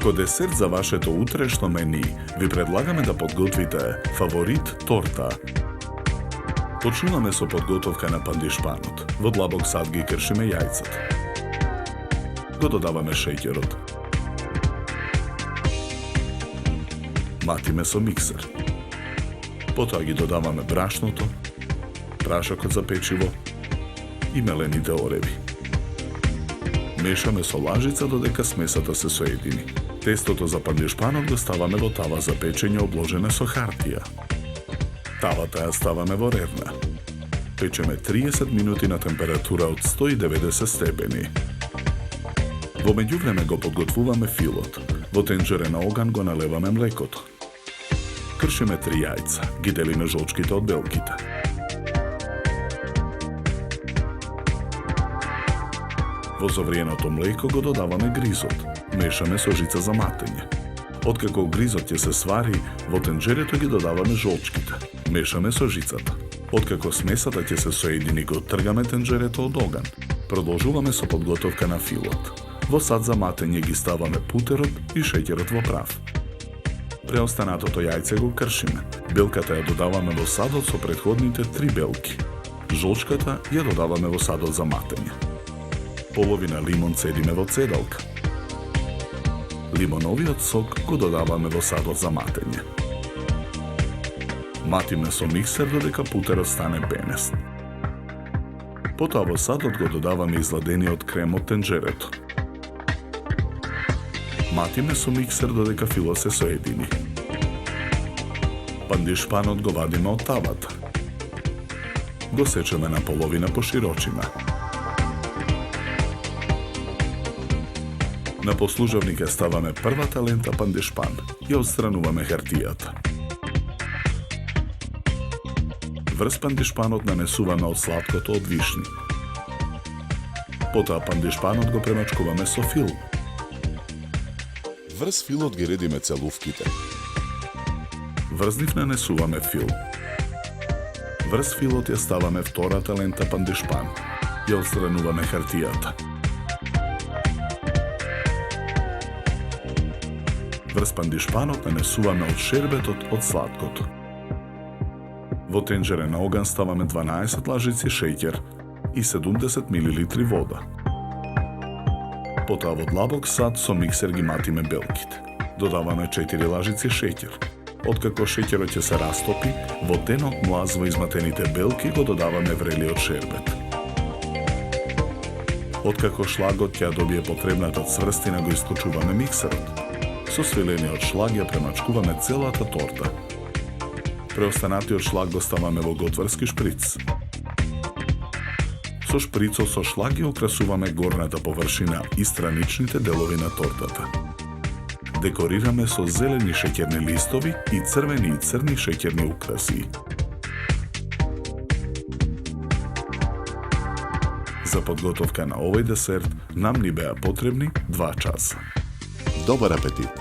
Како десерт за вашето утрешно мени, ви предлагаме да подготвите фаворит торта. Почнуваме со подготовка на пандишпанот. Во длабок сад ги кршиме јајцата. Го додаваме шеќерот. Матиме со миксер. Потоа ги додаваме брашното, прашокот за печиво и мелените ореви. Мешаме со лажица додека смесата се соедини. Тестото за пандишпанот го ставаме во тава за печење обложена со хартија. Тавата ја ставаме во рерна. Печеме 30 минути на температура од 190 степени. Во меѓувреме го подготвуваме филот. Во тенџерен оган го налеваме млекото. Кршиме 3 јајца, ги делиме жолчките од белките. Во завриеното млеко го додаваме гризот. Мешаме со жица за матење. Откако гризот ќе се свари, во тенџерето ги додаваме жолчките. Мешаме со жицата. Откако смесата ќе се соедини, го тргаме тенџерето од оган. Продолжуваме со подготовка на филот. Во сад за матење ги ставаме путерот и шеќерот во прав. Преостанатото јајце го кршиме. Белката ја додаваме во садот со претходните 3 белки. Жолчката ја додаваме во садот за матење. Половина лимон цедиме во цедалка. Лимоновиот сок го додаваме во садот за матење. Матиме со миксер додека путерот стане пенест. Потоа во садот го додаваме изладениот крем од тенџерето. Матиме со миксер додека филот се соедини. Пандишпанот го вадиме од тавата. Го сечеме на половина по широчина. На послужавник ја ставаме првата лента пандишпан и отстрануваме хартијата. Врз пандишпанот нанесуваме од сладкото од вишни. Потоа пандишпанот го премачкуваме со фил. Врз филот ги редиме целувките. Врз нив нанесуваме фил. Врз филот ја ставаме втората лента пандишпан и отстрануваме хартијата. Врз пандишпанот нанесуваме од шербетот од сладкото. Во тенџерен оган ставаме 12 лажици шеќер и 70 мл вода. Потоа во длабок сад со миксер ги матиме белките. Додаваме 4 лажици шеќер. Откако шеќерот ќе се растопи, во тенот млаз во изматените белки го додаваме врелиот шербет. Откако шлагот ќе добие потребната цврстина, го исклучуваме миксерот. Со свилениот шлаг ја премачкуваме целата торта. Преостанатиот шлаг го ставаме во готварски шприц. Со шприцот со шлаг ја украсуваме горната површина и страничните делови на тортата. Декорираме со зелени шеќерни листови и црвени и црни шеќерни украси. За подготовка на овој десерт нам ни беа потребни 2 часа. Добар апетит!